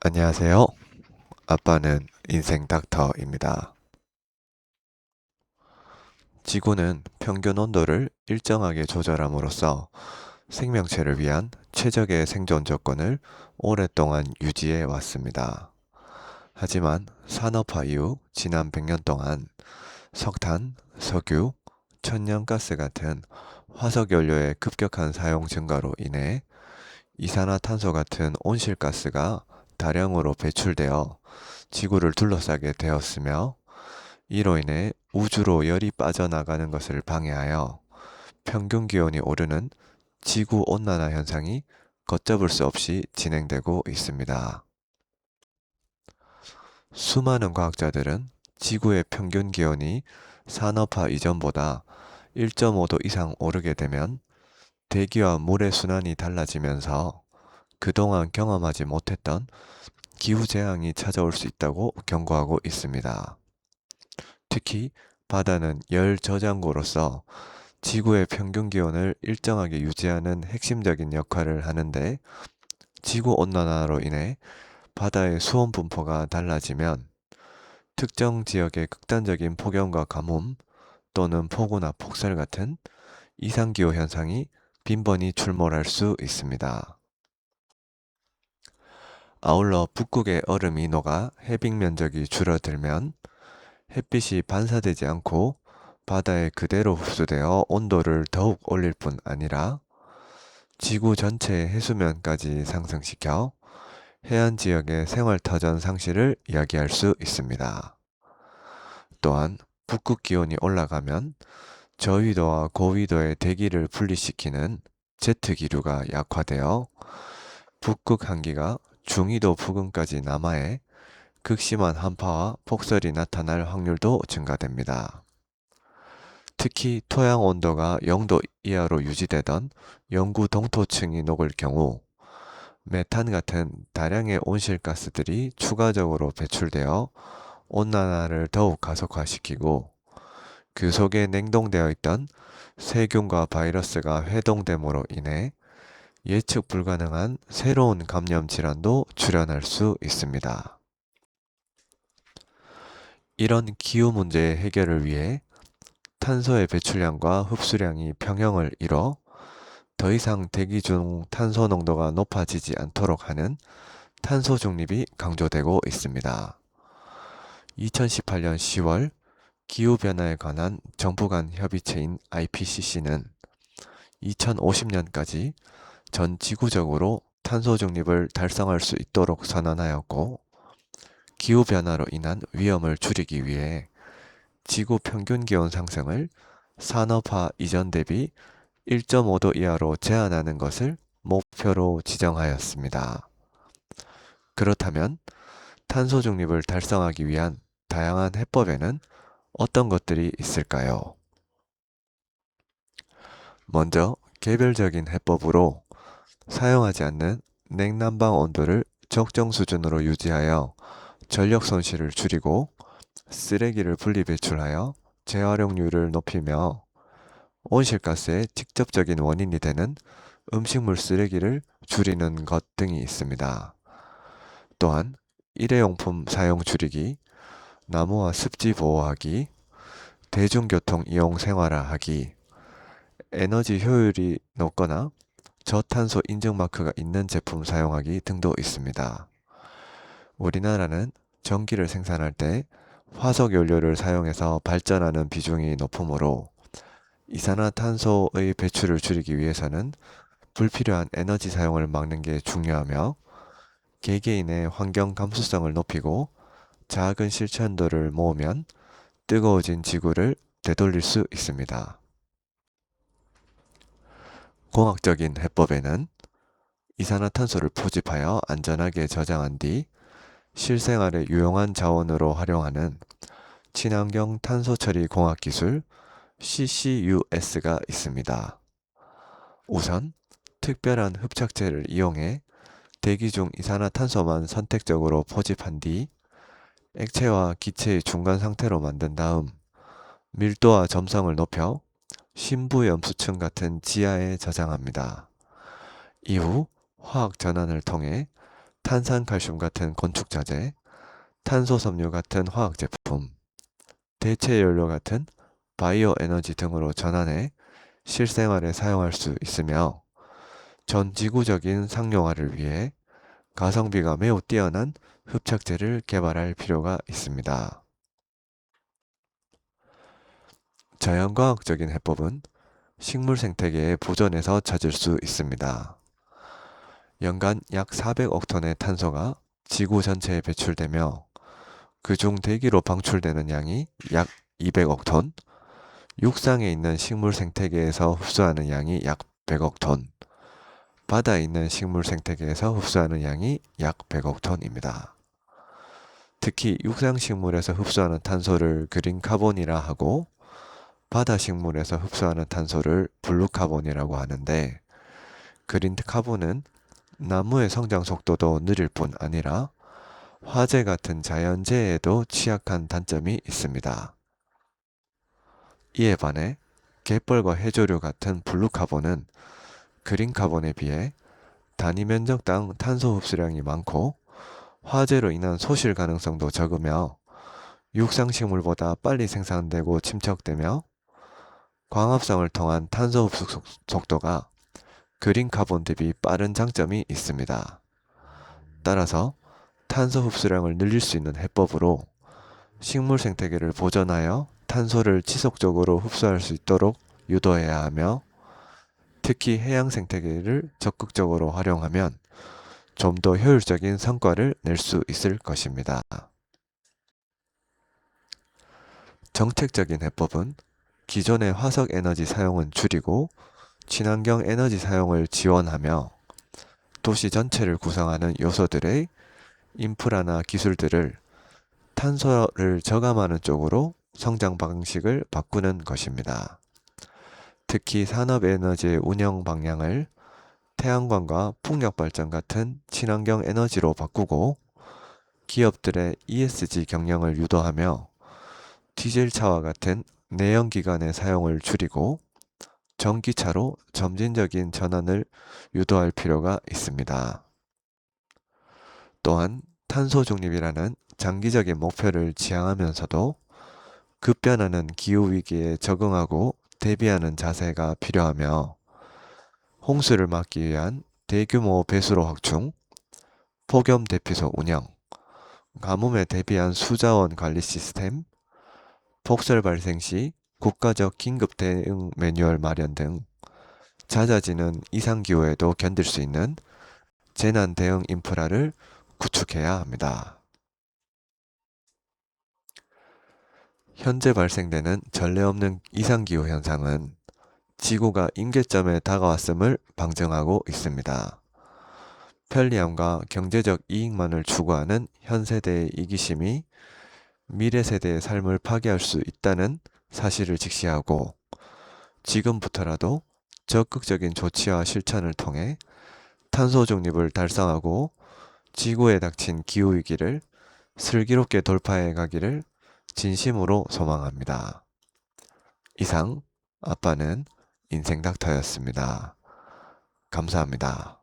안녕하세요. 아빠는 인생 닥터입니다. 지구는 평균 온도를 일정하게 조절함으로써 생명체를 위한 최적의 생존 조건을 오랫동안 유지해 왔습니다. 하지만 산업화 이후 지난 100년 동안 석탄, 석유, 천연가스 같은 화석 연료의 급격한 사용 증가로 인해 이산화탄소 같은 온실가스가 다량으로 배출되어 지구를 둘러싸게 되었으며, 이로 인해 우주로 열이 빠져나가는 것을 방해하여 평균 기온이 오르는 지구 온난화 현상이 걷잡을 수 없이 진행되고 있습니다. 수많은 과학자들은 지구의 평균 기온이 산업화 이전보다 1.5도 이상 오르게 되면 대기와 물의 순환이 달라지면서 그동안 경험하지 못했던 기후재앙이 찾아올 수 있다고 경고하고 있습니다. 특히 바다는 열 저장고로서 지구의 평균 기온을 일정하게 유지하는 핵심적인 역할을 하는데, 지구 온난화로 인해 바다의 수온 분포가 달라지면 특정 지역의 극단적인 폭염과 가뭄 또는 폭우나 폭설 같은 이상기후 현상이 빈번히 출몰할 수 있습니다. 아울러 북극의 얼음이 녹아 해빙 면적이 줄어들면 햇빛이 반사되지 않고 바다에 그대로 흡수되어 온도를 더욱 올릴 뿐 아니라 지구 전체의 해수면까지 상승시켜 해안 지역의 생활터전 상실을 이야기할 수 있습니다. 또한 북극 기온이 올라가면 저위도와 고위도의 대기를 분리시키는 제트 기류가 약화되어 북극 한기가 중위도 부근까지 남하해 극심한 한파와 폭설이 나타날 확률도 증가됩니다. 특히 토양 온도가 0도 이하로 유지되던 영구 동토층이 녹을 경우 메탄 같은 다량의 온실가스들이 추가적으로 배출되어 온난화를 더욱 가속화시키고, 그 속에 냉동되어 있던 세균과 바이러스가 회동됨으로 인해 예측 불가능한 새로운 감염 질환도 출현할 수 있습니다. 이런 기후 문제의 해결을 위해 탄소의 배출량과 흡수량이 평형을 이뤄 더 이상 대기 중 탄소 농도가 높아지지 않도록 하는 탄소 중립이 강조되고 있습니다. 2018년 10월 기후변화에 관한 정부 간 협의체인 IPCC는 2050년까지 전 지구적으로 탄소 중립을 달성할 수 있도록 선언하였고, 기후변화로 인한 위험을 줄이기 위해 지구 평균 기온 상승을 산업화 이전 대비 1.5도 이하로 제한하는 것을 목표로 지정하였습니다. 그렇다면 탄소 중립을 달성하기 위한 다양한 해법에는 어떤 것들이 있을까요? 먼저 개별적인 해법으로 사용하지 않는 냉난방 온도를 적정 수준으로 유지하여 전력 손실을 줄이고, 쓰레기를 분리 배출하여 재활용률을 높이며 온실가스의 직접적인 원인이 되는 음식물 쓰레기를 줄이는 것 등이 있습니다. 또한 일회용품 사용 줄이기, 나무와 습지 보호하기, 대중교통 이용 생활화하기, 에너지 효율이 높거나 저탄소 인증 마크가 있는 제품 사용하기 등도 있습니다. 우리나라는 전기를 생산할 때 화석 연료를 사용해서 발전하는 비중이 높으므로 이산화탄소의 배출을 줄이기 위해서는 불필요한 에너지 사용을 막는 게 중요하며, 개개인의 환경 감수성을 높이고 작은 실천들을 모으면 뜨거워진 지구를 되돌릴 수 있습니다. 공학적인 해법에는 이산화탄소를 포집하여 안전하게 저장한 뒤 실생활에 유용한 자원으로 활용하는 친환경 탄소 처리 공학 기술 CCUS가 있습니다. 우선 특별한 흡착제를 이용해 대기 중 이산화탄소만 선택적으로 포집한 뒤 액체와 기체의 중간 상태로 만든 다음 밀도와 점성을 높여 심부염수층 같은 지하에 저장합니다. 이후 화학 전환을 통해 탄산칼슘 같은 건축자재, 탄소섬유 같은 화학제품, 대체연료 같은 바이오 에너지 등으로 전환해 실생활에 사용할 수 있으며 전 지구적인 상용화를 위해 가성비가 매우 뛰어난 흡착제를 개발할 필요가 있습니다. 자연과학적인 해법은 식물 생태계의 보존에서 찾을 수 있습니다. 연간 약 400억 톤의 탄소가 지구 전체에 배출되며 그중 대기로 방출되는 양이 약 200억 톤, 육상에 있는 식물 생태계에서 흡수하는 양이 약 100억 톤, 바다에 있는 식물 생태계에서 흡수하는 양이 약 100억 톤입니다. 특히 육상 식물에서 흡수하는 탄소를 그린 카본이라 하고 바다 식물에서 흡수하는 탄소를 블루 카본이라고 하는데 그린 카본은 나무의 성장 속도도 느릴 뿐 아니라 화재 같은 자연재해에도 취약한 단점이 있습니다. 이에 반해 갯벌과 해조류 같은 블루 카본은 그린 카본에 비해 단위 면적당 탄소 흡수량이 많고 화재로 인한 소실 가능성도 적으며 육상식물보다 빨리 생산되고 침착되며 광합성을 통한 탄소 흡수 속도가 그린 카본 대비 빠른 장점이 있습니다. 따라서 탄소 흡수량을 늘릴 수 있는 해법으로 식물 생태계를 보존하여 탄소를 지속적으로 흡수할 수 있도록 유도해야 하며 특히 해양 생태계를 적극적으로 활용하면 좀 더 효율적인 성과를 낼 수 있을 것입니다. 정책적인 해법은 기존의 화석 에너지 사용은 줄이고 친환경 에너지 사용을 지원하며 도시 전체를 구성하는 요소들의 인프라나 기술들을 탄소를 저감하는 쪽으로 성장 방식을 바꾸는 것입니다. 특히 산업에너지의 운영 방향을 태양광과 풍력발전 같은 친환경 에너지로 바꾸고 기업들의 ESG 경영을 유도하며 디젤차와 같은 내연기관의 사용을 줄이고 전기차로 점진적인 전환을 유도할 필요가 있습니다. 또한 탄소 중립이라는 장기적인 목표를 지향하면서도 급변하는 기후위기에 적응하고 대비하는 자세가 필요하며 홍수를 막기 위한 대규모 배수로 확충, 폭염 대피소 운영, 가뭄에 대비한 수자원 관리 시스템, 폭설 발생 시 국가적 긴급 대응 매뉴얼 마련 등 잦아지는 이상기후에도 견딜 수 있는 재난 대응 인프라를 구축해야 합니다. 현재 발생되는 전례 없는 이상기후 현상은 지구가 임계점에 다가왔음을 방증하고 있습니다. 편리함과 경제적 이익만을 추구하는 현 세대의 이기심이 미래 세대의 삶을 파괴할 수 있다는 사실을 직시하고 지금부터라도 적극적인 조치와 실천을 통해 탄소 중립을 달성하고 지구에 닥친 기후위기를 슬기롭게 돌파해 가기를 진심으로 소망합니다. 이상 아빠는 인생 닥터였습니다. 감사합니다.